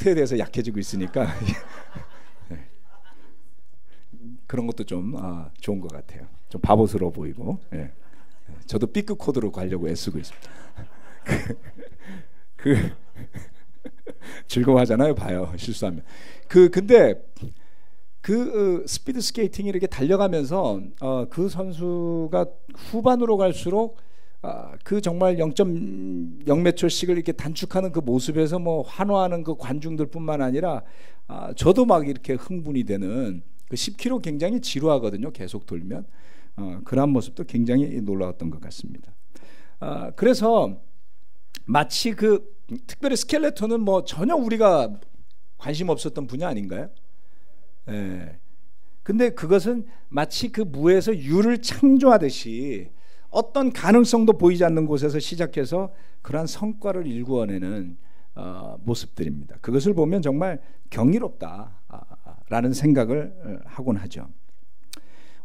팩트에 대해서 약해지고 있으니까 네. 그런 것도 좀 좋은 것 같아요. 좀 바보스러워 보이고. 네. 저도 B급 코드로 가려고 애쓰고 있습니다. 즐거워하잖아요. 봐요. 실수하면. 근데 스피드 스케이팅이 이렇게 달려가면서 그 선수가 후반으로 갈수록 그 정말 0.0몇 초씩을 이렇게 단축하는 그 모습에서 뭐 환호하는 그 관중들뿐만 아니라 저도 막 이렇게 흥분이 되는 그 10km 굉장히 지루하거든요. 계속 돌면 그런 모습도 굉장히 놀라웠던 것 같습니다. 그래서 마치 특별히 스켈레톤은 뭐 전혀 우리가 관심 없었던 분야 아닌가요? 예. 근데 그것은 마치 그 무에서 유를 창조하듯이 어떤 가능성도 보이지 않는 곳에서 시작해서 그러한 성과를 일구어내는 모습들입니다. 그것을 보면 정말 경이롭다라는 생각을 하곤 하죠.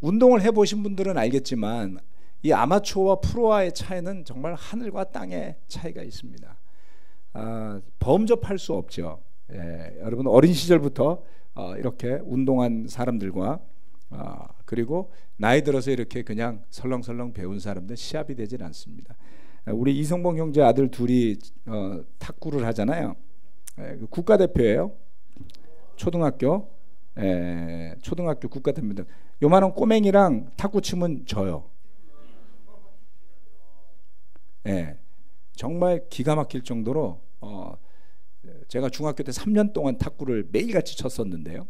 운동을 해보신 분들은 알겠지만 이 아마추어와 프로와의 차이는 정말 하늘과 땅의 차이가 있습니다. 범접할 수 없죠. 예, 여러분 어린 시절부터 이렇게 운동한 사람들과 그리고 나이 들어서 이렇게 그냥 설렁설렁 배운 사람들 시합이 되질 않습니다. 우리 이성봉 형제 아들 둘이 탁구를 하잖아요. 국가대표예요. 초등학교 국가대표입니다. 요만한 꼬맹이랑 탁구 치면 져요. 정말 기가 막힐 정도로 제가 중학교 때 3년 동안 탁구를 매일같이 쳤었는데요.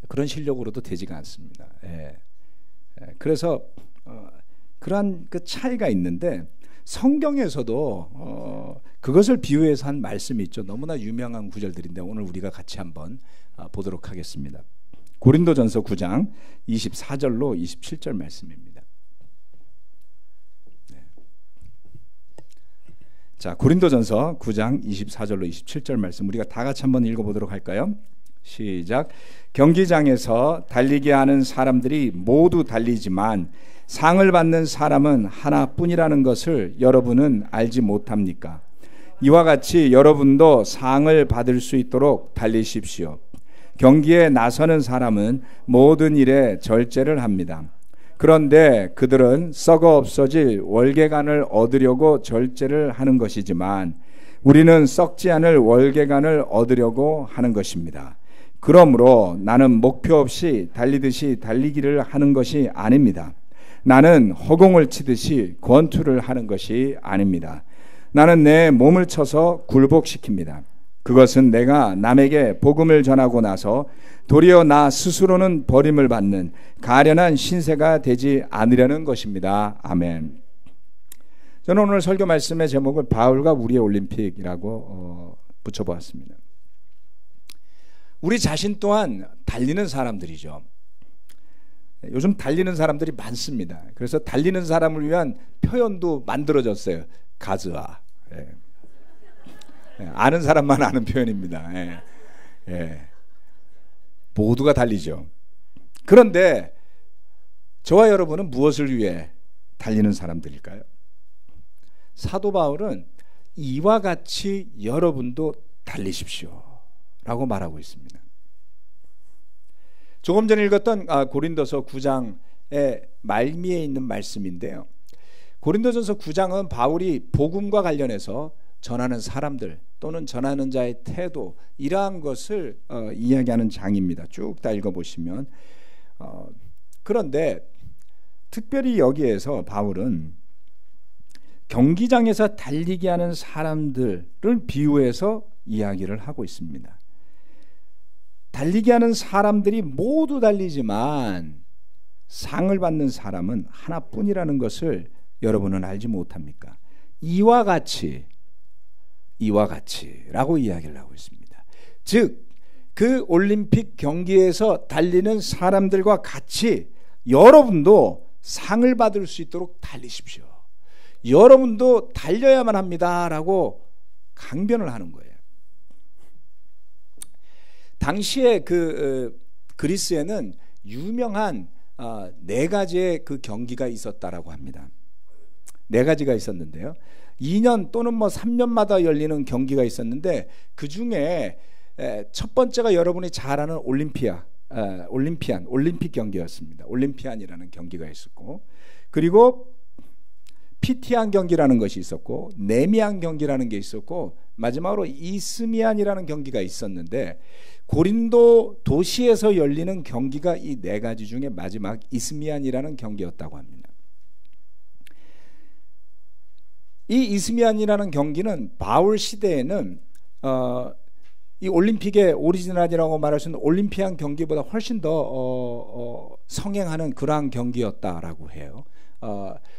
그런 실력으로도 되지가 않습니다. 그래서 그러한 그 차이가 있는데 성경에서도 그것을 비유해서 한 말씀이 있죠. 너무나 유명한 구절들인데 오늘 우리가 같이 한번 보도록 하겠습니다. 고린도전서 9장 24절로 27절 말씀입니다. 자, 고린도전서 9장 24절로 27절 말씀 우리가 다 같이 한번 읽어보도록 할까요? 시작. 경기장에서 달리게 하는 사람들이 모두 달리지만 상을 받는 사람은 하나뿐이라는 것을 여러분은 알지 못합니까? 이와 같이 여러분도 상을 받을 수 있도록 달리십시오. 경기에 나서는 사람은 모든 일에 절제를 합니다. 그런데 그들은 썩어 없어질 월계관을 얻으려고 절제를 하는 것이지만 우리는 썩지 않을 월계관을 얻으려고 하는 것입니다. 그러므로 나는 목표 없이 달리듯이 달리기를 하는 것이 아닙니다. 나는 허공을 치듯이 권투를 하는 것이 아닙니다. 나는 내 몸을 쳐서 굴복시킵니다. 그것은 내가 남에게 복음을 전하고 나서 도리어 나 스스로는 버림을 받는 가련한 신세가 되지 않으려는 것입니다. 아멘. 저는 오늘 설교 말씀의 제목을 바울과 우리의 올림픽이라고 붙여보았습니다. 우리 자신 또한 달리는 사람들이죠. 요즘 달리는 사람들이 많습니다. 그래서 달리는 사람을 위한 표현도 만들어졌어요. 가즈아. 아는 사람만 아는 표현입니다. 모두가 달리죠. 그런데 저와 여러분은 무엇을 위해 달리는 사람들일까요? 사도 바울은 이와 같이 여러분도 달리십시오 라고 말하고 있습니다. 조금 전에 읽었던 고린도서 9장의 말미에 있는 말씀인데요. 고린도전서 9장은 바울이 복음과 관련해서 전하는 사람들 또는 전하는 자의 태도 이러한 것을 이야기하는 장입니다. 쭉 다 읽어보시면 그런데 특별히 여기에서 바울은 경기장에서 달리게 하는 사람들을 비유해서 이야기를 하고 있습니다. 달리게 하는 사람들이 모두 달리지만 상을 받는 사람은 하나뿐이라는 것을 여러분은 알지 못합니까? 이와 같이라고 이야기를 하고 있습니다. 즉, 그 올림픽 경기에서 달리는 사람들과 같이 여러분도 상을 받을 수 있도록 달리십시오. 여러분도 달려야만 합니다라고 강변을 하는 거예요. 당시에 그리스에는 유명한 네 가지의 그 경기가 있었다라고 합니다. 네 가지가 있었는데요. 2년 또는 뭐 3년마다 열리는 경기가 있었는데 그 중에 첫 번째가 여러분이 잘 아는 올림픽 경기였습니다. 올림피안이라는 경기가 있었고, 그리고 피티안 경기라는 것이 있었고, 네미안 경기라는 게 있었고, 마지막으로 이스미안이라는 경기가 있었는데, 고린도 도시에서 열리는 경기가 이 네 가지 중에 마지막 이스미안이라는 경기였다고 합니다. 이 이스미안이라는 경기는 바울 시대에는 이 올림픽의 오리지널이라고 말할 수 있는 올림피안 경기보다 훨씬 더 성행하는 그러한 경기였다라고 해요.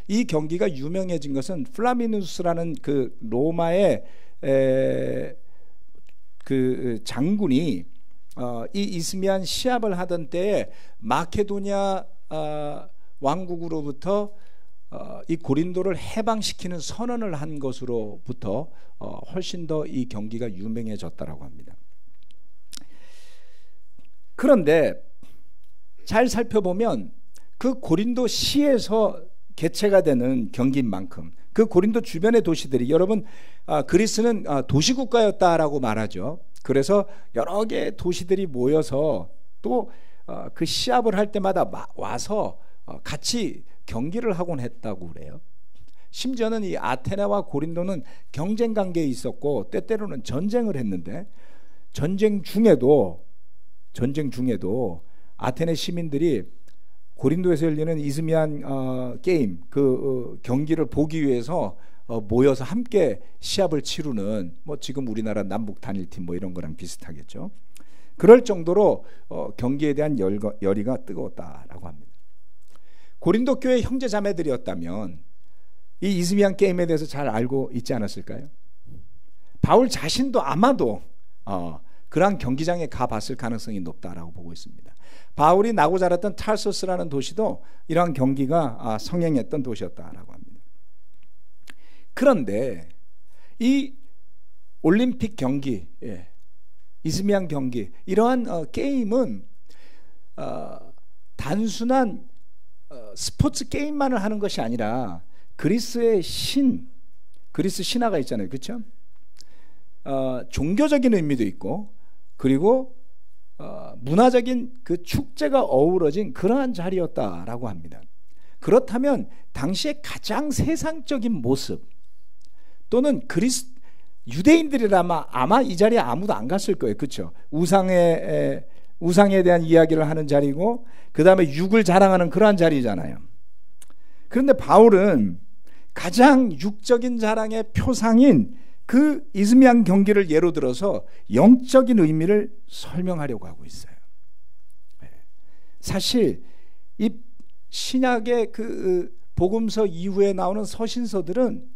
이 경기가 유명해진 것은 플라미누스라는 그 로마의 그 장군이 이 이스미안 시합을 하던 때에 마케도니아 왕국으로부터 이 고린도를 해방시키는 선언을 한 것으로부터 훨씬 더 이 경기가 유명해졌다라고 합니다. 그런데 잘 살펴보면 그 고린도 시에서 개최가 되는 경기인 만큼 그 고린도 주변의 도시들이, 여러분 그리스는 도시국가였다라고 말하죠. 그래서 여러 개의 도시들이 모여서 또 그 시합을 할 때마다 와서 같이 경기를 하곤 했다고 그래요. 심지어는 이 아테네와 고린도는 경쟁 관계에 있었고 때때로는 전쟁을 했는데, 전쟁 중에도 아테네 시민들이 고린도에서 열리는 이스미안 게임 그 경기를 보기 위해서 모여서 함께 시합을 치르는, 뭐 지금 우리나라 남북 단일팀 뭐 이런 거랑 비슷하겠죠. 그럴 정도로 경기에 대한 열의가 뜨거웠다라고 합니다. 고린도 교회 형제 자매들이었다면 이 이스미안 게임에 대해서 잘 알고 있지 않았을까요? 바울 자신도 아마도 그러한 경기장에 가봤을 가능성이 높다라고 보고 있습니다. 바울이 나고 자랐던 타르소스라는 도시도 이러한 경기가 성행했던 도시였다라고 합니다. 그런데 이 올림픽 경기, 이스미안 경기, 이러한 게임은 단순한 스포츠 게임만을 하는 것이 아니라 그리스의 그리스 신화가 있잖아요, 그렇죠? 종교적인 의미도 있고, 그리고 문화적인 그 축제가 어우러진 그러한 자리였다라고 합니다. 그렇다면 당시에 가장 세상적인 모습, 또는 유대인들이라면 아마 이 자리에 아무도 안 갔을 거예요, 그렇죠? 우상에 대한 이야기를 하는 자리고, 그 다음에 육을 자랑하는 그러한 자리잖아요. 그런데 바울은 가장 육적인 자랑의 표상인 그 이스미안 경기를 예로 들어서 영적인 의미를 설명하려고 하고 있어요. 사실 이 신약의 그 복음서 이후에 나오는 서신서들은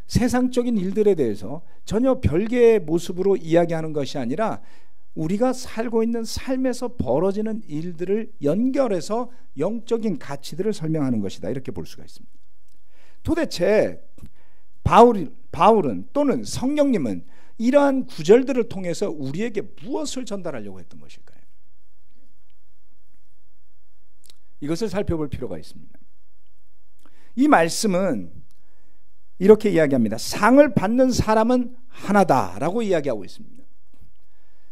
세상적인 일들에 대해서 전혀 별개의 모습으로 이야기하는 것이 아니라 우리가 살고 있는 삶에서 벌어지는 일들을 연결해서 영적인 가치들을 설명하는 것이다, 이렇게 볼 수가 있습니다. 도대체 바울은 또는 성령님은 이러한 구절들을 통해서 우리에게 무엇을 전달하려고 했던 것일까요? 이것을 살펴볼 필요가 있습니다. 이 말씀은 이렇게 이야기합니다. 상을 받는 사람은 하나다라고 이야기하고 있습니다.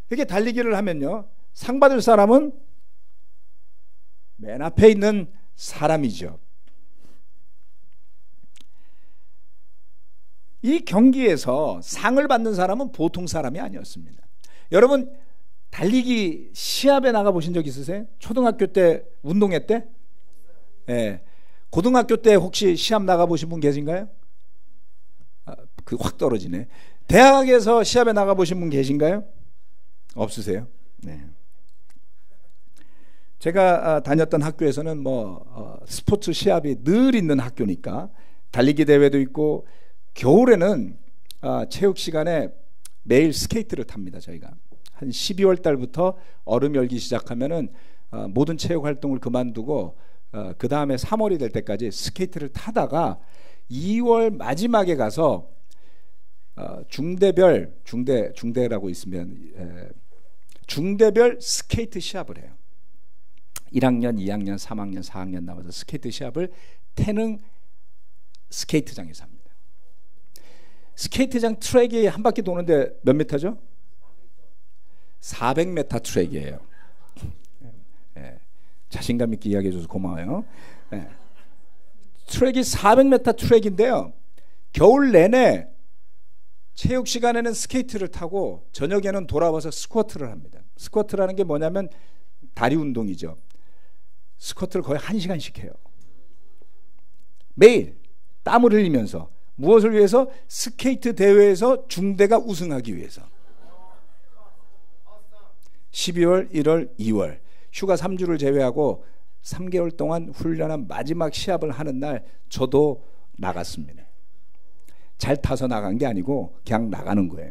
이렇게 달리기를 하면요, 상 받을 사람은 맨 앞에 있는 사람이죠. 이 경기에서 상을 받는 사람은 보통 사람이 아니었습니다. 여러분 달리기 시합에 나가 보신 적 있으세요? 초등학교 때 운동회 때? 네. 고등학교 때 혹시 시합 나가 보신 분 계신가요? 그 확 떨어지네. 대학에서 시합에 나가 보신 분 계신가요? 없으세요? 네. 제가 다녔던 학교에서는 스포츠 시합이 늘 있는 학교니까 달리기 대회도 있고, 겨울에는 체육 시간에 매일 스케이트를 탑니다. 저희가 한 12월 달부터 얼음 열기 시작하면은 모든 체육 활동을 그만두고 그 다음에 3월이 될 때까지 스케이트를 타다가 2월 마지막에 가서 중대라고 있으면 중대별 스케이트 시합을 해요. 1학년, 2학년, 3학년, 4학년 나와서 스케이트 시합을 태릉 스케이트장에서 합니다. 스케이트장 트랙이 한 바퀴 도는데 몇 미터죠? 400m 트랙이에요. 예. 자신감 있게 이야기해줘서 고마워요. 예. 트랙이 400m 트랙인데요. 겨울 내내 체육 시간에는 스케이트를 타고 저녁에는 돌아와서 스쿼트를 합니다. 스쿼트라는 게 뭐냐면 다리 운동이죠. 스쿼트를 거의 1시간씩 해요. 매일 땀을 흘리면서. 무엇을 위해서? 스케이트 대회에서 중대가 우승하기 위해서. 12월, 1월, 2월 휴가 3주를 제외하고 3개월 동안 훈련한 마지막 시합을 하는 날 저도 나갔습니다. 잘 타서 나간 게 아니고 그냥 나가는 거예요.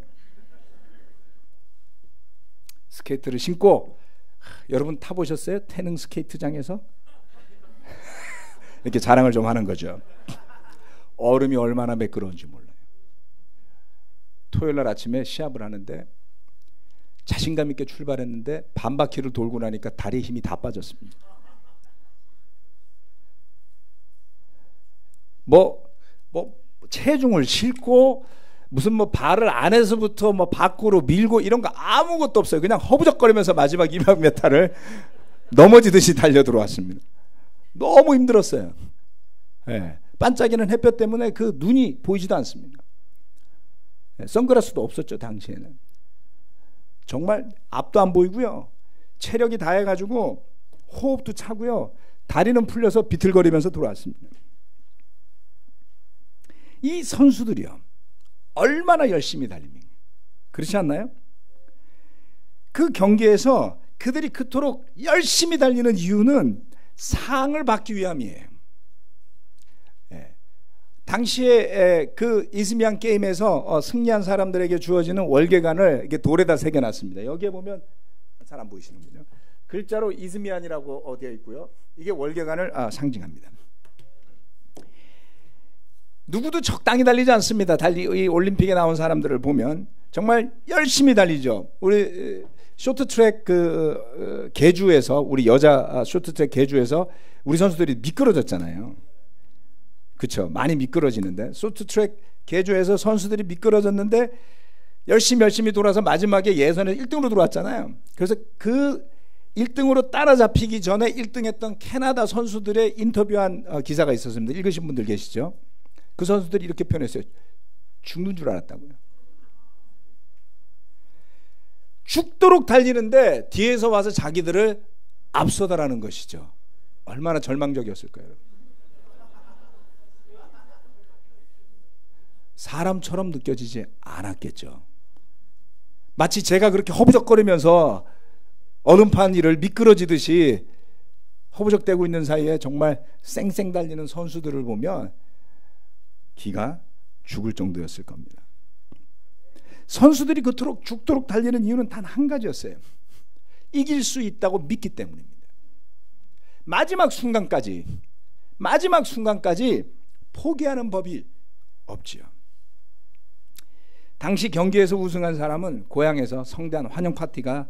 스케이트를 신고, 여러분 타보셨어요? 태릉 스케이트장에서? 이렇게 자랑을 좀 하는 거죠. 얼음이 얼마나 매끄러운지 몰라요. 토요일 날 아침에 시합을 하는데 자신감 있게 출발했는데 반 바퀴를 돌고 나니까 다리에 힘이 다 빠졌습니다. 체중을 싣고 무슨 발을 안에서부터 밖으로 밀고 이런 거 아무것도 없어요. 그냥 허부적거리면서 마지막 200m를 넘어지듯이 달려 들어왔습니다. 너무 힘들었어요. 예. 반짝이는 햇볕 때문에 그 눈이 보이지도 않습니다. 예. 선글라스도 없었죠, 당시에는. 정말 앞도 안 보이고요. 체력이 다해가지고 호흡도 차고요. 다리는 풀려서 비틀거리면서 돌아왔습니다. 이 선수들이요, 얼마나 열심히 달립니까? 그렇지 않나요? 그 경기에서 그들이 그토록 열심히 달리는 이유는 상을 받기 위함이에요. 예. 당시에 그 이즈미안 게임에서 승리한 사람들에게 주어지는 월계관을 이렇게 돌에다 새겨놨습니다. 여기에 보면 잘 안 보이시는군요. 글자로 이즈미안이라고 되어 있고요. 이게 월계관을 상징합니다. 누구도 적당히 달리지 않습니다. 이 올림픽에 나온 사람들을 보면 정말 열심히 달리죠. 우리 쇼트트랙 계주에서, 우리 여자 쇼트트랙 계주에서 우리 선수들이 미끄러졌잖아요. 그렇죠. 많이 미끄러지는데 쇼트트랙 계주에서 선수들이 미끄러졌는데 열심히 돌아서 마지막에 예선에 1등으로 들어왔잖아요. 그래서 그 1등으로 따라잡히기 전에 1등했던 캐나다 선수들의 인터뷰한 기사가 있었습니다. 읽으신 분들 계시죠? 그 선수들이 이렇게 표현했어요. 죽는 줄 알았다고요. 죽도록 달리는데 뒤에서 와서 자기들을 앞서다라는 것이죠. 얼마나 절망적이었을까요? 사람처럼 느껴지지 않았겠죠. 마치 제가 그렇게 허부적거리면서 얼음판 위를 미끄러지듯이 허부적대고 있는 사이에 정말 쌩쌩 달리는 선수들을 보면 기가 죽을 정도였을 겁니다. 선수들이 그토록 죽도록 달리는 이유는 단 한 가지였어요. 이길 수 있다고 믿기 때문입니다. 마지막 순간까지 포기하는 법이 없지요. 당시 경기에서 우승한 사람은 고향에서 성대한 환영 파티가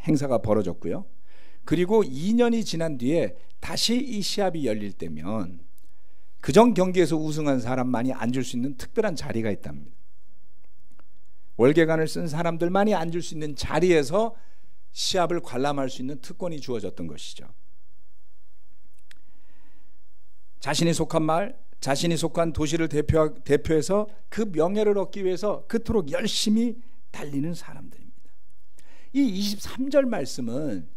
행사가 벌어졌고요. 그리고 2년이 지난 뒤에 다시 이 시합이 열릴 때면 그전 경기에서 우승한 사람만이 앉을 수 있는 특별한 자리가 있답니다. 월계관을 쓴 사람들만이 앉을 수 있는 자리에서 시합을 관람할 수 있는 특권이 주어졌던 것이죠. 자신이 속한 마을, 자신이 속한 도시를 대표해서 그 명예를 얻기 위해서 그토록 열심히 달리는 사람들입니다. 이 23절 말씀은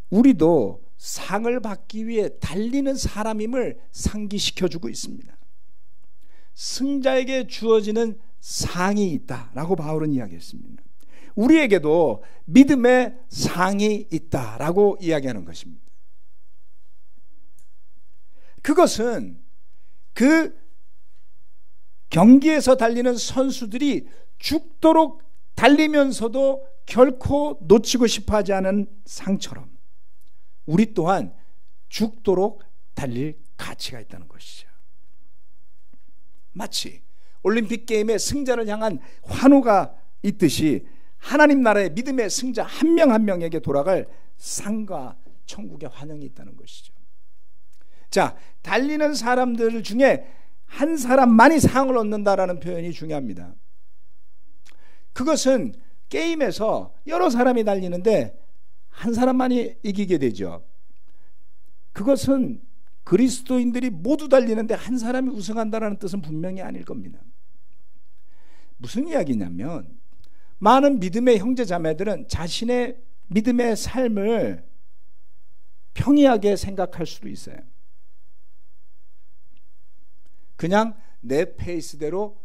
우리도 상을 받기 위해 달리는 사람임을 상기시켜주고 있습니다. 승자에게 주어지는 상이 있다라고 바울은 이야기했습니다. 우리에게도 믿음의 상이 있다라고 이야기하는 것입니다. 그것은 그 경기에서 달리는 선수들이 죽도록 달리면서도 결코 놓치고 싶어하지 않은 상처럼 우리 또한 죽도록 달릴 가치가 있다는 것이죠. 마치 올림픽 게임의 승자를 향한 환호가 있듯이 하나님 나라의 믿음의 승자 한 명 한 명에게 돌아갈 상과 천국의 환영이 있다는 것이죠. 자, 달리는 사람들 중에 한 사람만이 상을 얻는다라는 표현이 중요합니다. 그것은 게임에서 여러 사람이 달리는데 한 사람만이 이기게 되죠. 그것은 그리스도인들이 모두 달리는데 한 사람이 우승한다라는 뜻은 분명히 아닐 겁니다. 무슨 이야기냐면 많은 믿음의 형제 자매들은 자신의 믿음의 삶을 평이하게 생각할 수도 있어요. 그냥 내 페이스대로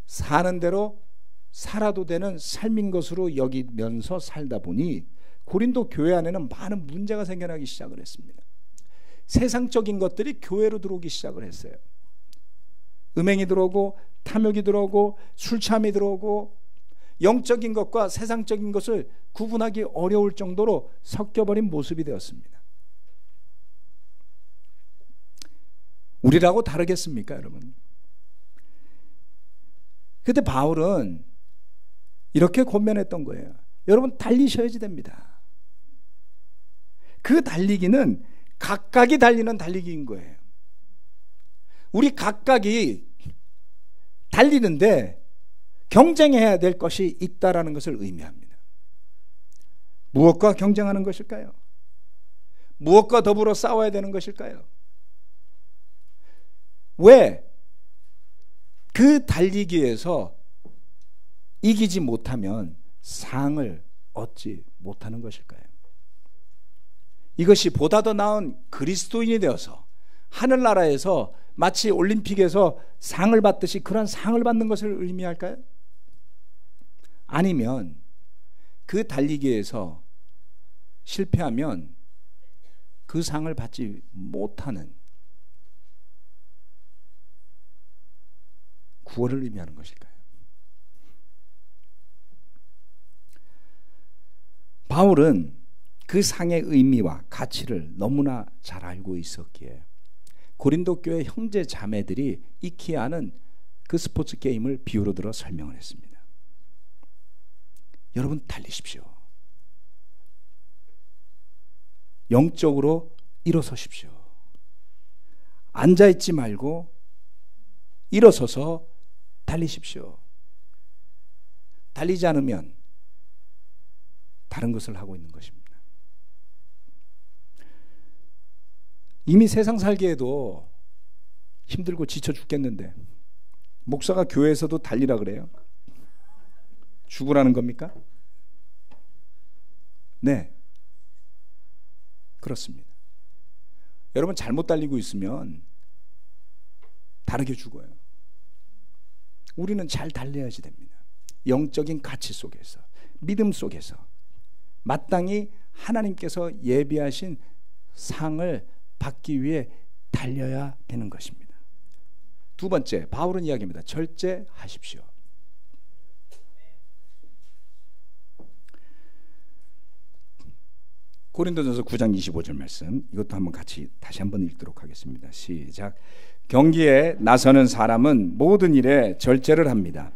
사는 대로 살아도 되는 삶인 것으로 여기면서 살다 보니 고린도 교회 안에는 많은 문제가 생겨나기 시작을 했습니다. 세상적인 것들이 교회로 들어오기 시작을 했어요. 음행이 들어오고 탐욕이 들어오고 술취함이 들어오고 영적인 것과 세상적인 것을 구분하기 어려울 정도로 섞여버린 모습이 되었습니다. 우리라고 다르겠습니까, 여러분? 그때 바울은 이렇게 권면했던 거예요. 여러분, 달리셔야지 됩니다. 그 달리기는 각각이 달리는 달리기인 거예요. 우리 각각이 달리는데 경쟁해야 될 것이 있다라는 것을 의미합니다. 무엇과 경쟁하는 것일까요? 무엇과 더불어 싸워야 되는 것일까요? 왜 그 달리기에서 이기지 못하면 상을 얻지 못하는 것일까요? 이것이 보다 더 나은 그리스도인이 되어서 하늘나라에서 마치 올림픽에서 상을 받듯이 그런 상을 받는 것을 의미할까요? 아니면 그 달리기에서 실패하면 그 상을 받지 못하는 구원을 의미하는 것일까요? 바울은 그 상의 의미와 가치를 너무나 잘 알고 있었기에 고린도 교회 형제 자매들이 익히 하는 그 스포츠 게임을 비유로 들어 설명을 했습니다. 여러분, 달리십시오. 영적으로 일어서십시오. 앉아있지 말고 일어서서 달리십시오. 달리지 않으면 다른 것을 하고 있는 것입니다. 이미 세상 살기에도 힘들고 지쳐 죽겠는데 목사가 교회에서도 달리라 그래요? 죽으라는 겁니까? 네, 그렇습니다. 여러분, 잘못 달리고 있으면 다르게 죽어요. 우리는 잘 달려야지 됩니다. 영적인 가치 속에서, 믿음 속에서 마땅히 하나님께서 예비하신 상을 받기 위해 달려야 되는 것입니다. 두 번째, 바울은 이야기합니다. 절제하십시오. 고린도전서 9장 25절 말씀, 이것도 한번 같이 다시 한번 읽도록 하겠습니다. 시작. 경기에 나서는 사람은 모든 일에 절제를 합니다.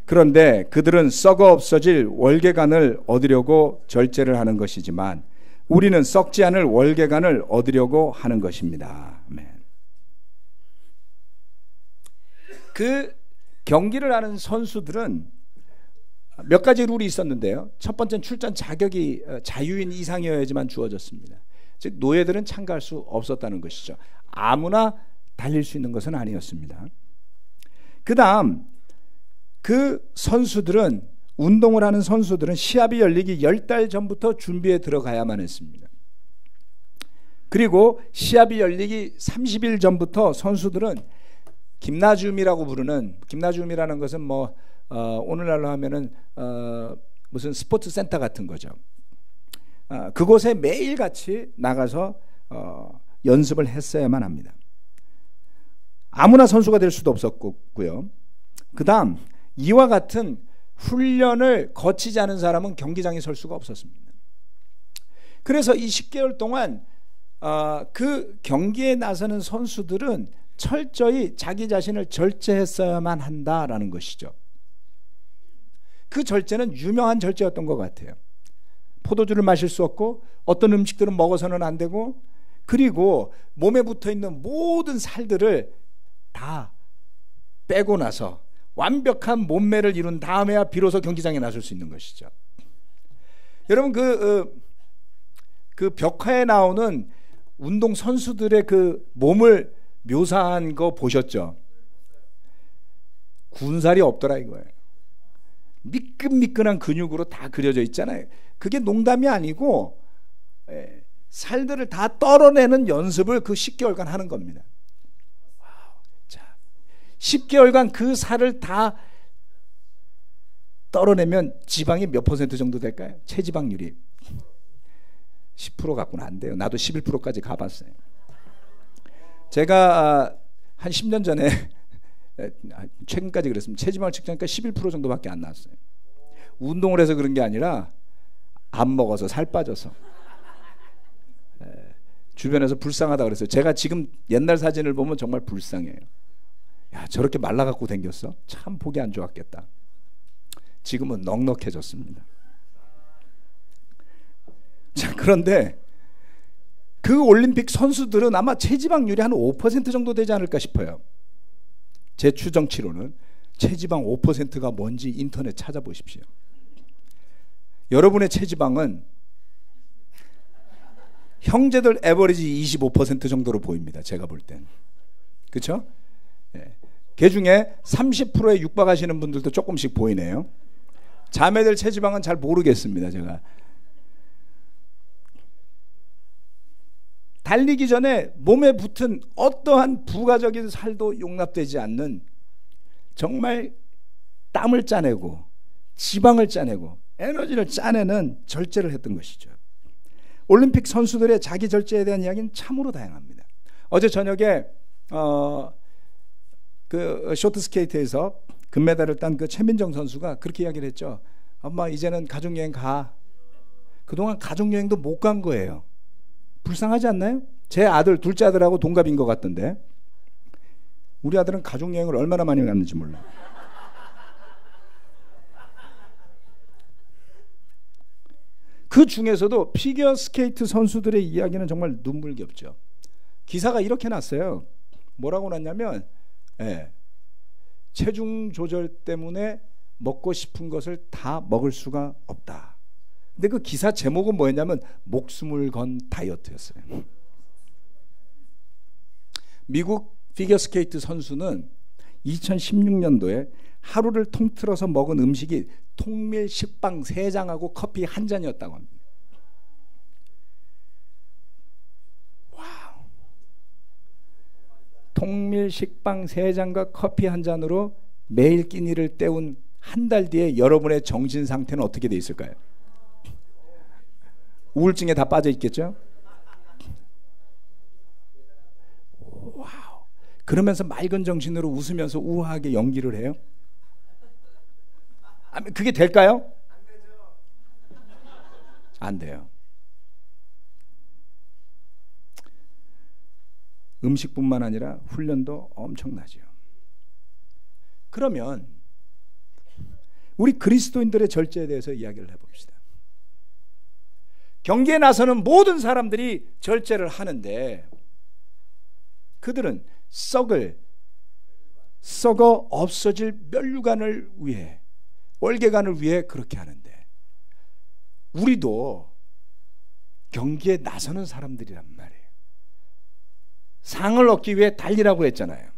그런데 그들은 썩어 없어질 월계관을 얻으려고 절제를 하는 것이지만 우리는 썩지 않을 월계관을 얻으려고 하는 것입니다. 아멘. 그 경기를 하는 선수들은 몇 가지 룰이 있었는데요. 첫 번째는 출전 자격이 자유인 이상이어야지만 주어졌습니다. 즉 노예들은 참가할 수 없었다는 것이죠. 아무나 달릴 수 있는 것은 아니었습니다. 그 다음 그 선수들은, 운동을 하는 선수들은 시합이 열리기 10달 전부터 준비에 들어가야만 했습니다. 그리고 시합이 열리기 30일 전부터 선수들은 김나지움이라고 부르는, 김나지움이라는 것은 오늘날로 하면은 무슨 스포츠 센터 같은 거죠. 그곳에 매일같이 나가서 연습을 했어야만 합니다. 아무나 선수가 될 수도 없었고요. 그 다음 이와 같은 훈련을 거치지 않은 사람은 경기장에 설 수가 없었습니다. 그래서 이 10개월 동안 그 경기에 나서는 선수들은 철저히 자기 자신을 절제했어야만 한다라는 것이죠. 그 절제는 유명한 절제였던 것 같아요. 포도주를 마실 수 없고 어떤 음식들은 먹어서는 안 되고, 그리고 몸에 붙어있는 모든 살들을 다 빼고 나서 완벽한 몸매를 이룬 다음에야 비로소 경기장에 나설 수 있는 것이죠. 여러분 그 벽화에 나오는 운동 선수들의 그 몸을 묘사한 거 보셨죠? 군살이 없더라 이거예요. 미끈미끈한 근육으로 다 그려져 있잖아요. 그게 농담이 아니고 살들을 다 떨어내는 연습을 그 10개월간 하는 겁니다. 자, 10개월간 그 살을 다 떨어내면 지방이 몇 퍼센트 정도 될까요? 체지방률이 10% 갖고는 안 돼요. 나도 11%까지 가봤어요. 제가 한 10년 전에 최근까지 그랬습니다. 체지방을 측정하니까 11% 정도밖에 안 나왔어요. 운동을 해서 그런 게 아니라 안 먹어서 살 빠져서. 주변에서 불쌍하다 그랬어요. 제가 지금 옛날 사진을 보면 정말 불쌍해요. 야, 저렇게 말라갖고 댕겼어? 참 보기 안 좋았겠다. 지금은 넉넉해졌습니다. 자, 그런데 그 올림픽 선수들은 아마 체지방률이 한 5% 정도 되지 않을까 싶어요. 제 추정치로는 체지방 5%가 뭔지 인터넷 찾아보십시오. 여러분의 체지방은 형제들 에버리지 25% 정도로 보입니다. 제가 볼 땐. 그렇죠? 예. 그 중에 30%에 육박하시는 분들도 조금씩 보이네요. 자매들 체지방은 잘 모르겠습니다. 제가. 달리기 전에 몸에 붙은 어떠한 부가적인 살도 용납되지 않는 정말 땀을 짜내고 지방을 짜내고 에너지를 짜내는 절제를 했던 것이죠. 올림픽 선수들의 자기 절제에 대한 이야기는 참으로 다양합니다. 어제 저녁에 그 쇼트스케이트에서 금메달을 딴 그 최민정 선수가 그렇게 이야기를 했죠. 엄마 이제는 가족여행 가. 그동안 가족여행도 못 간 거예요. 불쌍하지 않나요? 제 아들 둘째 아들하고 동갑인 것 같던데 우리 아들은 가족여행을 얼마나 많이 갔는지 몰라요. 그 중에서도 피겨스케이트 선수들의 이야기는 정말 눈물겹죠. 기사가 이렇게 났어요. 뭐라고 났냐면 체중 조절 때문에 먹고 싶은 것을 다 먹을 수가 없다. 근데 그 기사 제목은 뭐였냐면 목숨을 건 다이어트였어요. 미국 피겨스케이트 선수는 2016년도에 하루를 통틀어서 먹은 음식이 통밀 식빵 3장하고 커피 1잔이었다고 합니다. 와우. 통밀 식빵 3잔과 커피 1잔으로 매일 끼니를 때운 한 달 뒤에 여러분의 정신 상태는 어떻게 돼 있을까요? 우울증에 다 빠져 있겠죠? 와우. 그러면서 맑은 정신으로 웃으면서 우아하게 연기를 해요? 그게 될까요? 안 돼요. 음식뿐만 아니라 훈련도 엄청나죠. 그러면 우리 그리스도인들의 절제에 대해서 이야기를 해봅시다. 경기에 나서는 모든 사람들이 절제를 하는데 그들은 썩어 없어질 면류관을 위해 월계관을 위해 그렇게 하는데 우리도 경기에 나서는 사람들이란 말이에요. 상을 얻기 위해 달리라고 했잖아요.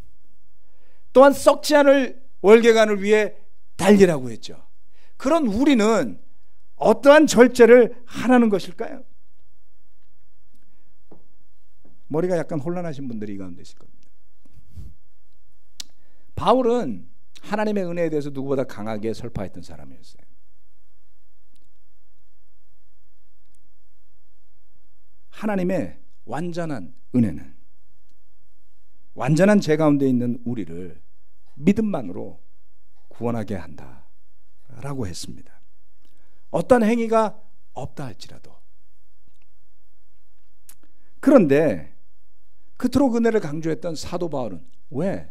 또한 썩지 않을 월계관을 위해 달리라고 했죠. 그런 우리는 어떠한 절제를 하라는 것일까요? 머리가 약간 혼란하신 분들이 이 가운데 있을 겁니다. 바울은 하나님의 은혜에 대해서 누구보다 강하게 설파했던 사람이었어요. 하나님의 완전한 은혜는 완전한 죄 가운데 있는 우리를 믿음만으로 구원하게 한다라고 했습니다. 어떤 행위가 없다 할지라도. 그런데 그토록 은혜를 강조했던 사도 바울은 왜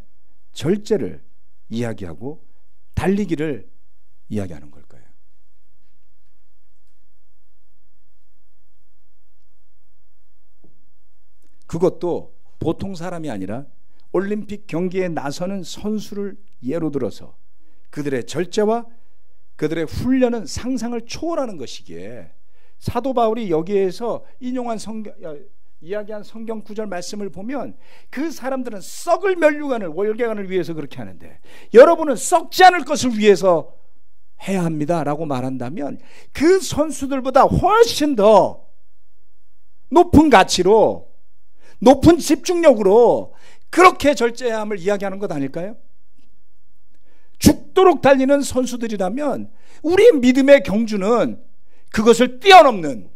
절제를 이야기하고 달리기를 이야기하는 걸까요? 그것도 보통 사람이 아니라 올림픽 경기에 나서는 선수를 예로 들어서 그들의 절제와 그들의 훈련은 상상을 초월하는 것이기에 사도 바울이 여기에서 이야기한 성경 구절 말씀을 보면 그 사람들은 썩을 면류관을 월계관을 위해서 그렇게 하는데 여러분은 썩지 않을 것을 위해서 해야 합니다 라고 말한다면 그 선수들보다 훨씬 더 높은 가치로 높은 집중력으로 그렇게 절제해야 함을 이야기하는 것 아닐까요? 죽도록 달리는 선수들이라면 우리의 믿음의 경주는 그것을 뛰어넘는,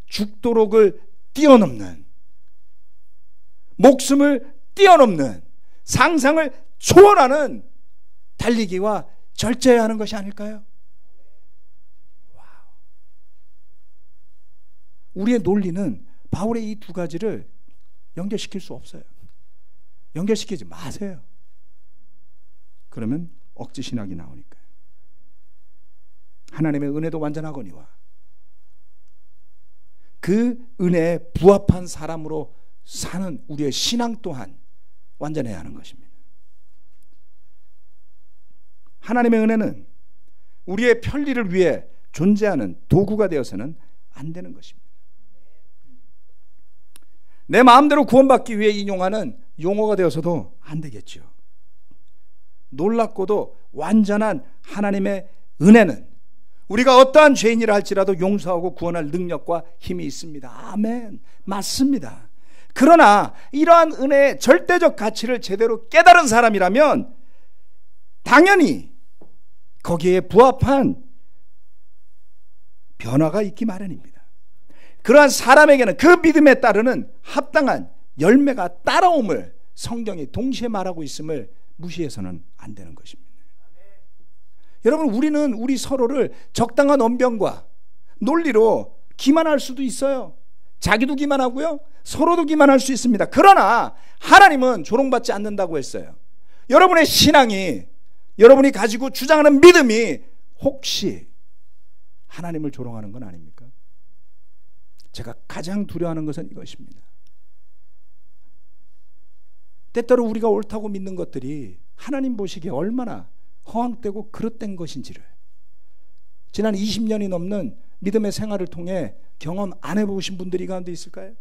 죽도록을 뛰어넘는, 목숨을 뛰어넘는, 상상을 초월하는 달리기와 절제해야 하는 것이 아닐까요? 우리의 논리는 바울의 이 두 가지를 연결시킬 수 없어요. 연결시키지 마세요. 그러면 억지 신학이 나오니까요. 하나님의 은혜도 완전하거니와 그 은혜에 부합한 사람으로 사는 우리의 신앙 또한 완전해야 하는 것입니다. 하나님의 은혜는 우리의 편리를 위해 존재하는 도구가 되어서는 안 되는 것입니다. 내 마음대로 구원받기 위해 인용하는 용어가 되어서도 안 되겠죠. 놀랍고도 완전한 하나님의 은혜는 우리가 어떠한 죄인이라 할지라도 용서하고 구원할 능력과 힘이 있습니다. 아멘. 맞습니다. 그러나 이러한 은혜의 절대적 가치를 제대로 깨달은 사람이라면 당연히 거기에 부합한 변화가 있기 마련입니다. 그러한 사람에게는 그 믿음에 따르는 합당한 열매가 따라옴을 성경이 동시에 말하고 있음을 무시해서는 안 되는 것입니다. 여러분, 우리는 우리 서로를 적당한 언변과 논리로 기만할 수도 있어요. 자기도 기만하고요, 서로도 기만할 수 있습니다. 그러나 하나님은 조롱받지 않는다고 했어요. 여러분의 신앙이, 여러분이 가지고 주장하는 믿음이 혹시 하나님을 조롱하는 건 아닙니까? 제가 가장 두려워하는 것은 이것입니다. 때때로 우리가 옳다고 믿는 것들이 하나님 보시기에 얼마나 허황되고 그릇된 것인지를 지난 20년이 넘는 믿음의 생활을 통해 경험 안 해보신 분들이 가운데 있을까요?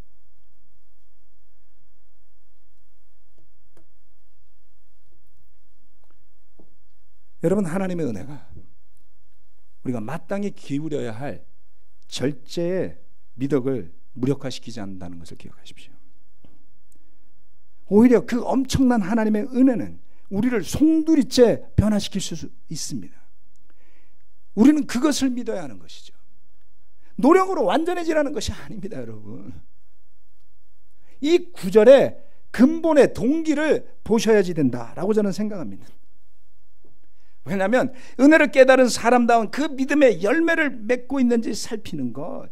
여러분, 하나님의 은혜가 우리가 마땅히 기울여야 할 절제의 미덕을 무력화시키지 않는다는 것을 기억하십시오. 오히려 그 엄청난 하나님의 은혜는 우리를 송두리째 변화시킬 수 있습니다. 우리는 그것을 믿어야 하는 것이죠. 노력으로 완전해지라는 것이 아닙니다, 여러분. 이 구절의 근본의 동기를 보셔야지 된다라고 저는 생각합니다. 왜냐하면 은혜를 깨달은 사람다운 그 믿음의 열매를 맺고 있는지 살피는 것,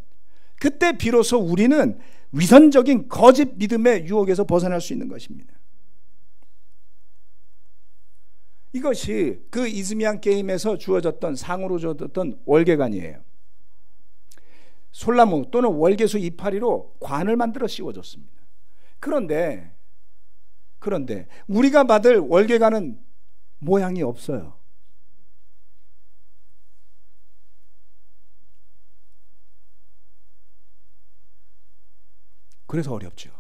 그때 비로소 우리는 위선적인 거짓 믿음의 유혹에서 벗어날 수 있는 것입니다. 이것이 그 이즈미안 게임에서 주어졌던, 상으로 주어졌던 월계관이에요. 솔나무 또는 월계수 이파리로 관을 만들어 씌워줬습니다. 그런데 우리가 받을 월계관은 모양이 없어요. 그래서 어렵죠.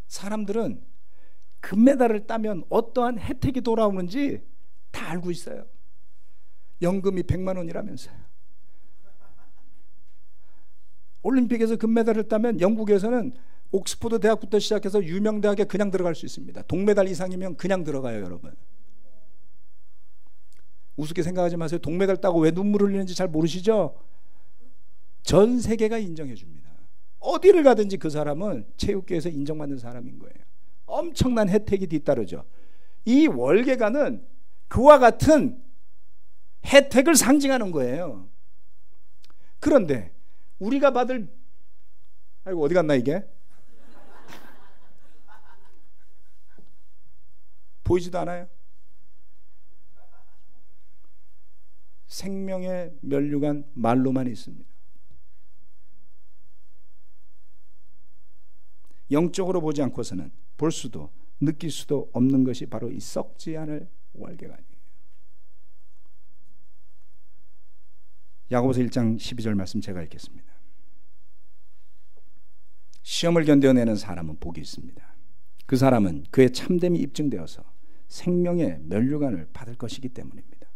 사람들은 금메달을 따면 어떠한 혜택이 돌아오는지 다 알고 있어요. 연금이 100만 원이라면서요. 올림픽에서 금메달을 따면 영국에서는 옥스퍼드 대학부터 시작해서 유명 대학에 그냥 들어갈 수 있습니다. 동메달 이상이면 그냥 들어가요, 여러분. 우습게 생각하지 마세요. 동메달 따고 왜 눈물 흘리는지 잘 모르시죠? 전 세계가 인정해 줍니다. 어디를 가든지 그 사람은 체육계에서 인정받는 사람인 거예요. 엄청난 혜택이 뒤따르죠. 이 월계관은 그와 같은 혜택을 상징하는 거예요. 그런데 우리가 받을, 아이고 어디 갔나 이게? 보이지도 않아요? 생명의 면류관 말로만 있습니다. 영적으로 보지 않고서는 볼 수도 느낄 수도 없는 것이 바로 이 썩지 않을 월계가 아니에요. 야고보서 1장 12절 말씀 제가 읽겠습니다. 시험을 견뎌내는 사람은 복이 있습니다. 그 사람은 그의 참됨이 입증되어서 생명의 면류관을 받을 것이기 때문입니다.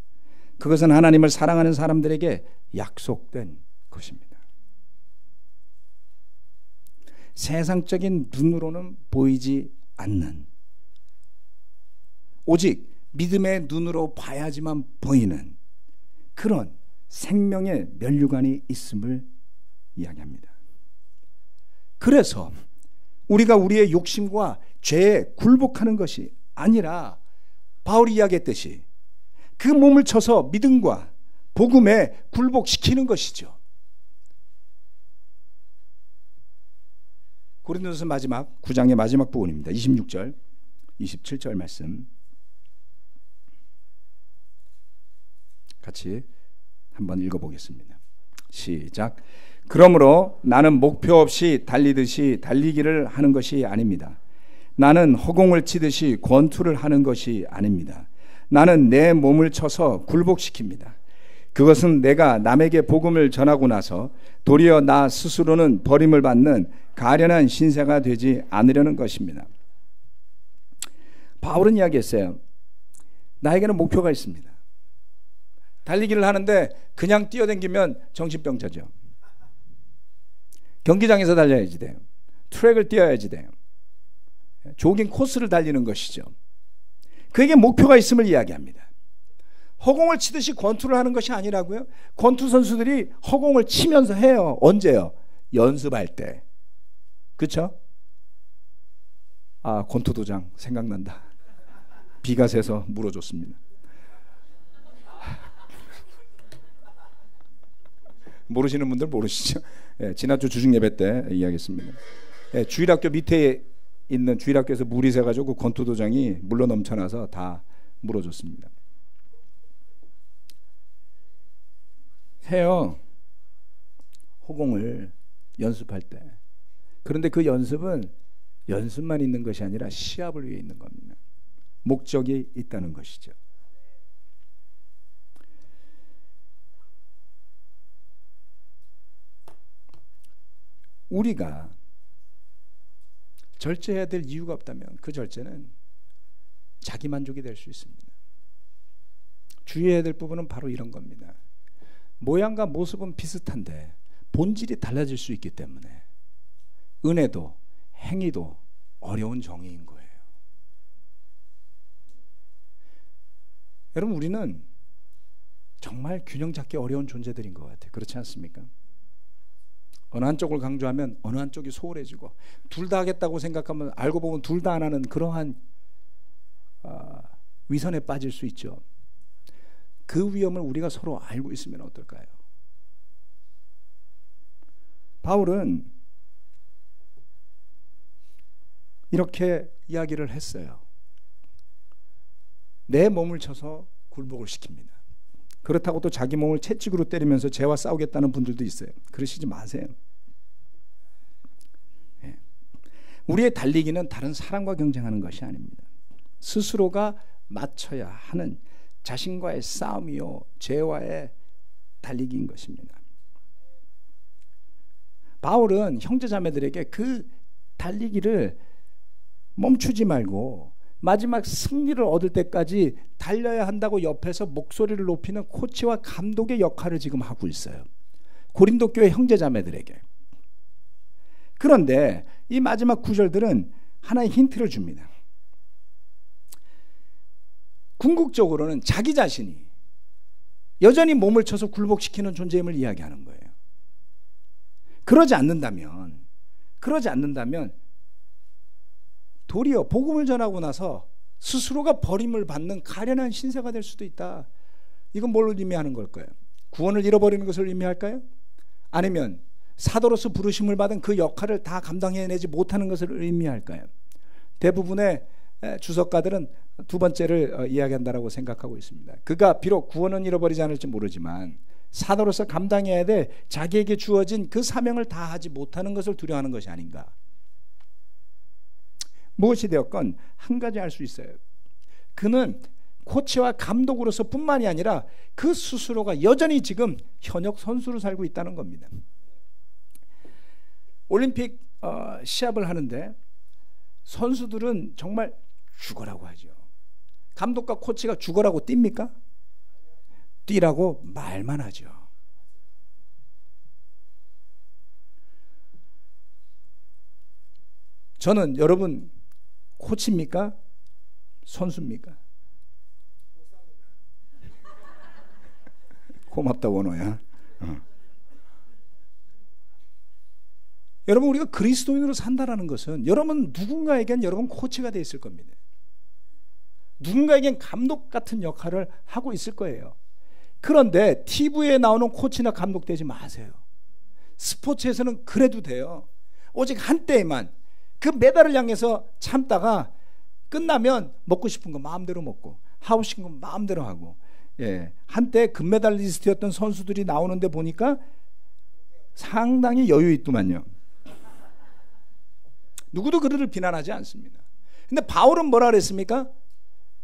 그것은 하나님을 사랑하는 사람들에게 약속된 것입니다. 세상적인 눈으로는 보이지 않는, 오직 믿음의 눈으로 봐야지만 보이는 그런 생명의 면류관이 있음을 이야기합니다. 그래서 우리가 우리의 욕심과 죄에 굴복하는 것이 아니라 바울이 이야기했듯이 그 몸을 쳐서 믿음과 복음에 굴복시키는 것이죠. 고린도서 마지막 9장의 마지막 부분입니다. 26절 27절 말씀 같이 한번 읽어보겠습니다. 시작. 그러므로 나는 목표 없이 달리듯이 달리기를 하는 것이 아닙니다. 나는 허공을 치듯이 권투를 하는 것이 아닙니다. 나는 내 몸을 쳐서 굴복시킵니다. 그것은 내가 남에게 복음을 전하고 나서 도리어 나 스스로는 버림을 받는 가련한 신세가 되지 않으려는 것입니다. 바울은 이야기했어요. 나에게는 목표가 있습니다. 달리기를 하는데 그냥 뛰어다니면 정신병자죠. 경기장에서 달려야지 돼요. 트랙을 뛰어야지 돼요. 조깅 코스를 달리는 것이죠. 그에게 목표가 있음을 이야기합니다. 허공을 치듯이 권투를 하는 것이 아니라고요. 권투 선수들이 허공을 치면서 해요. 언제요? 연습할 때. 그렇죠? 아, 권투 도장 생각난다. 비가 새서 물어줬습니다. 모르시는 분들 모르시죠? 예, 지난주 주중 예배 때 이야기했습니다. 예, 주일학교 밑에 있는 주일학교에서 물이 새가지고 그 권투 도장이 물로 넘쳐나서 다 물어줬습니다. 해요. 허공을 연습할 때. 그런데 그 연습은 연습만 있는 것이 아니라 시합을 위해 있는 겁니다. 목적이 있다는 것이죠. 우리가 절제해야 될 이유가 없다면 그 절제는 자기 만족이 될 수 있습니다. 주의해야 될 부분은 바로 이런 겁니다. 모양과 모습은 비슷한데 본질이 달라질 수 있기 때문에 은혜도 행위도 어려운 정의인 거예요. 여러분, 우리는 정말 균형 잡기 어려운 존재들인 것 같아요. 그렇지 않습니까? 어느 한쪽을 강조하면 어느 한쪽이 소홀해지고, 둘 다 하겠다고 생각하면 알고 보면 둘 다 안 하는 그러한 위선에 빠질 수 있죠. 그 위험을 우리가 서로 알고 있으면 어떨까요? 바울은 이렇게 이야기를 했어요. 내 몸을 쳐서 굴복을 시킵니다. 그렇다고 또 자기 몸을 채찍으로 때리면서 죄와 싸우겠다는 분들도 있어요. 그러시지 마세요. 예. 우리의 달리기는 다른 사람과 경쟁하는 것이 아닙니다. 스스로가 맞춰야 하는 자신과의 싸움이요, 죄와의 달리기인 것입니다. 바울은 형제자매들에게 그 달리기를 멈추지 말고 마지막 승리를 얻을 때까지 달려야 한다고 옆에서 목소리를 높이는 코치와 감독의 역할을 지금 하고 있어요. 고린도 교회 형제자매들에게. 그런데 이 마지막 구절들은 하나의 힌트를 줍니다. 궁극적으로는 자기 자신이 여전히 몸을 쳐서 굴복시키는 존재임을 이야기하는 거예요. 그러지 않는다면 도리어 복음을 전하고 나서 스스로가 버림을 받는 가련한 신세가 될 수도 있다. 이건 뭘 의미하는 걸까요? 구원을 잃어버리는 것을 의미할까요? 아니면 사도로서 부르심을 받은 그 역할을 다 감당해내지 못하는 것을 의미할까요? 대부분의 주석가들은 두 번째를 이야기한다라고 생각하고 있습니다. 그가 비록 구원은 잃어버리지 않을지 모르지만 사도로서 감당해야 될 자기에게 주어진 그 사명을 다하지 못하는 것을 두려워하는 것이 아닌가. 무엇이 되었건 한 가지 알 수 있어요. 그는 코치와 감독으로서 뿐만이 아니라 그 스스로가 여전히 지금 현역 선수로 살고 있다는 겁니다. 올림픽 시합을 하는데 선수들은 정말 죽어라고 하죠. 감독과 코치가 죽어라고 뜁니까? 뛰라고 말만 하죠. 저는 여러분 코치입니까? 선수입니까? 고맙다 원호야. 여러분 우리가 그리스도인으로 산다라는 것은 여러분 누군가에겐 여러분 코치가 돼 있을 겁니다. 누군가에겐 감독 같은 역할을 하고 있을 거예요. 그런데 TV에 나오는 코치나 감독 되지 마세요. 스포츠에서는 그래도 돼요. 오직 한때에만 그 메달을 향해서 참다가 끝나면 먹고 싶은 거 마음대로 먹고 하고 싶은 거 마음대로 하고, 한때 금메달리스트였던 선수들이 나오는데 보니까 상당히 여유 있더만요. 누구도 그들을 비난하지 않습니다. 근데 바울은 뭐라 그랬습니까?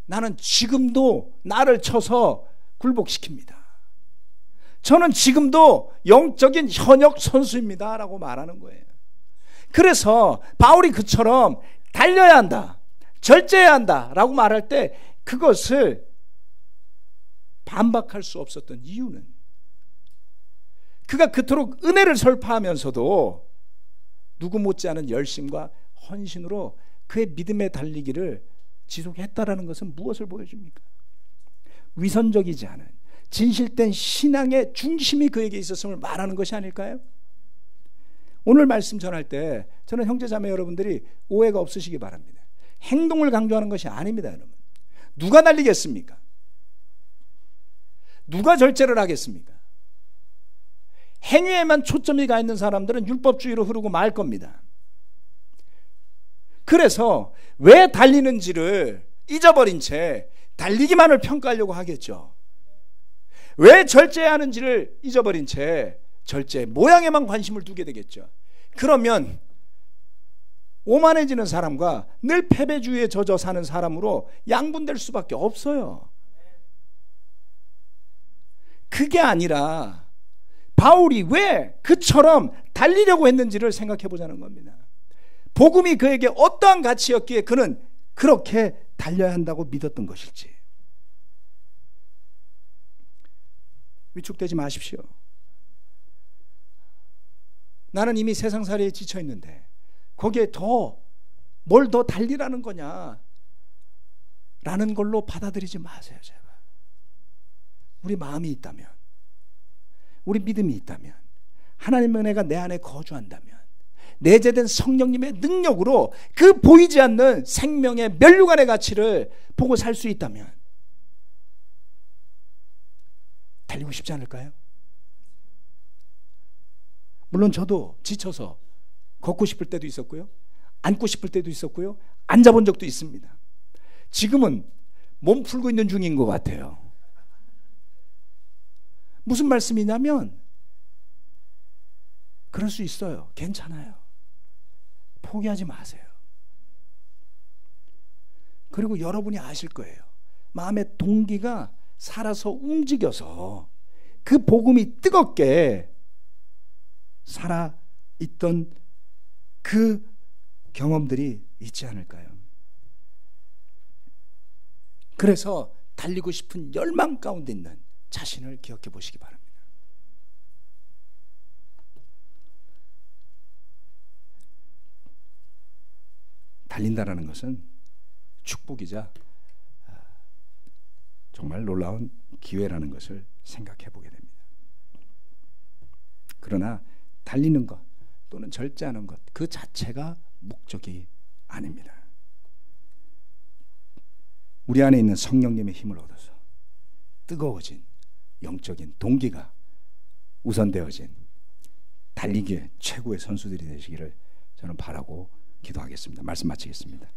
나는 지금도 나를 쳐서 굴복시킵니다. 저는 지금도 영적인 현역 선수입니다 라고 말하는 거예요. 그래서 바울이 그처럼 달려야 한다, 절제해야 한다 라고 말할 때 그것을 반박할 수 없었던 이유는 그가 그토록 은혜를 설파하면서도 누구 못지않은 열심과 헌신으로 그의 믿음의 달리기를 지속했다라는 것은 무엇을 보여줍니까? 위선적이지 않은 진실된 신앙의 중심이 그에게 있었음을 말하는 것이 아닐까요? 오늘 말씀 전할 때 저는 형제자매 여러분들이 오해가 없으시기 바랍니다. 행동을 강조하는 것이 아닙니다. 여러분, 누가 달리겠습니까? 누가 절제를 하겠습니까? 행위에만 초점이 가 있는 사람들은 율법주의로 흐르고 말 겁니다. 그래서 왜 달리는지를 잊어버린 채 달리기만을 평가하려고 하겠죠. 왜 절제하는지를 잊어버린 채 절제 모양에만 관심을 두게 되겠죠. 그러면 오만해지는 사람과 늘 패배주의에 젖어 사는 사람으로 양분될 수밖에 없어요. 그게 아니라 바울이 왜 그처럼 달리려고 했는지를 생각해 보자는 겁니다. 복음이 그에게 어떠한 가치였기에 그는 그렇게 달려야 한다고 믿었던 것일지. 위축되지 마십시오. 나는 이미 세상살이에 지쳐 있는데 거기에 뭘 더 달리라는 거냐 라는 걸로 받아들이지 마세요. 제발. 우리 마음이 있다면, 우리 믿음이 있다면, 하나님의 은혜가 내 안에 거주한다면, 내재된 성령님의 능력으로 그 보이지 않는 생명의 면류관의 가치를 보고 살 수 있다면 달리고 싶지 않을까요? 물론 저도 지쳐서 걷고 싶을 때도 있었고요, 앉고 싶을 때도 있었고요, 앉아본 적도 있습니다. 지금은 몸 풀고 있는 중인 것 같아요. 무슨 말씀이냐면 그럴 수 있어요. 괜찮아요. 포기하지 마세요. 그리고 여러분이 아실 거예요. 마음의 동기가 살아서 움직여서 그 복음이 뜨겁게 살아있던 그 경험들이 있지 않을까요? 그래서 달리고 싶은 열망 가운데 있는 자신을 기억해 보시기 바랍니다. 달린다라는 것은 축복이자 정말 놀라운 기회라는 것을 생각해 보게 됩니다. 그러나 달리는 것 또는 절제하는 것 그 자체가 목적이 아닙니다. 우리 안에 있는 성령님의 힘을 얻어서 뜨거워진 영적인 동기가 우선되어진 달리기의 최고의 선수들이 되시기를 저는 바라고 기도하겠습니다. 말씀 마치겠습니다.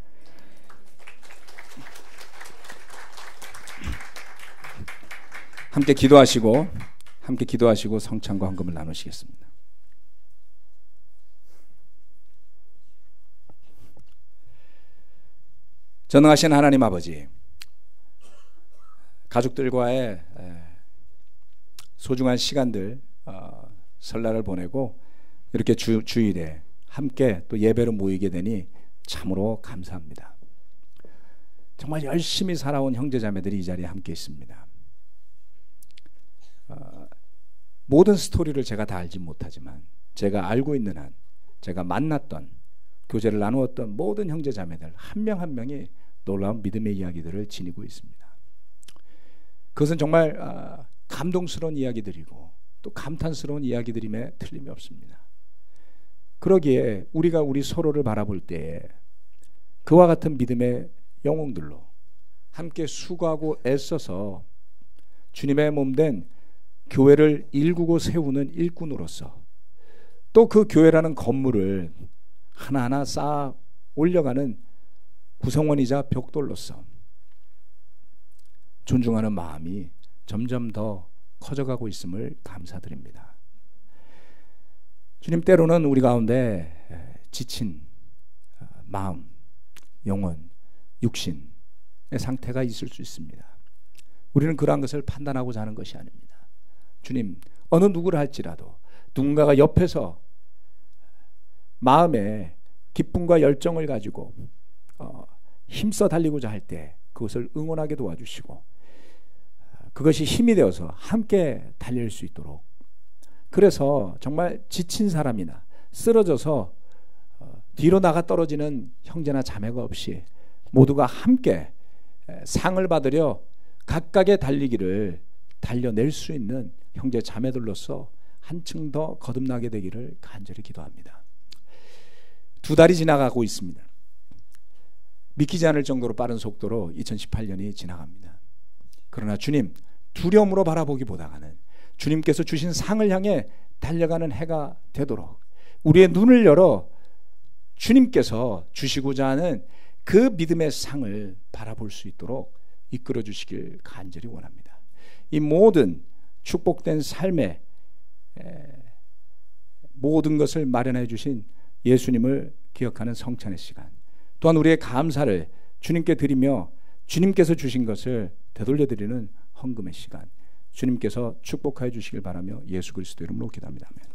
함께 기도하시고 성찬과 헌금을 나누시겠습니다. 전능하신 하나님 아버지, 가족들과의 소중한 시간들, 설날을 보내고 이렇게 주일에 함께 또 예배로 모이게 되니 참으로 감사합니다. 정말 열심히 살아온 형제자매들이 이 자리에 함께 있습니다. 모든 스토리를 제가 다 알지 못하지만 제가 알고 있는 한, 제가 만났던, 교제를 나누었던 모든 형제자매들 한 명 한 명이 놀라운 믿음의 이야기들을 지니고 있습니다. 그것은 정말 감동스러운 이야기들이고 또 감탄스러운 이야기들임에 틀림이 없습니다. 그러기에 우리가 우리 서로를 바라볼 때에 그와 같은 믿음의 영웅들로 함께 수고하고 애써서 주님의 몸된 교회를 일구고 세우는 일꾼으로서 또 그 교회라는 건물을 하나하나 쌓아 올려가는 구성원이자 벽돌로서 존중하는 마음이 점점 더 커져가고 있음을 감사드립니다. 주님, 때로는 우리 가운데 지친 마음, 영혼, 육신의 상태가 있을 수 있습니다. 우리는 그러한 것을 판단하고자 하는 것이 아닙니다. 주님, 어느 누구를 할지라도 누군가가 옆에서 마음에 기쁨과 열정을 가지고 힘써 달리고자 할 때 그것을 응원하게 도와주시고 그것이 힘이 되어서 함께 달릴 수 있도록, 그래서 정말 지친 사람이나 쓰러져서 뒤로 나가 떨어지는 형제나 자매가 없이 모두가 함께 상을 받으려 각각의 달리기를 달려낼 수 있는 형제 자매들로서 한층 더 거듭나게 되기를 간절히 기도합니다. 2달이 지나가고 있습니다. 믿기지 않을 정도로 빠른 속도로 2018년이 지나갑니다. 그러나 주님, 두려움으로 바라보기보다는 주님께서 주신 상을 향해 달려가는 해가 되도록 우리의 눈을 열어 주님께서 주시고자 하는 그 믿음의 상을 바라볼 수 있도록 이끌어 주시길 간절히 원합니다. 이 모든 축복된 삶의 모든 것을 마련해 주신 예수님을 기억하는 성찬의 시간, 또한 우리의 감사를 주님께 드리며 주님께서 주신 것을 되돌려 드리는 헌금의 시간, 주님께서 축복하여 주시길 바라며 예수 그리스도 이름으로 기도합니다. 아멘.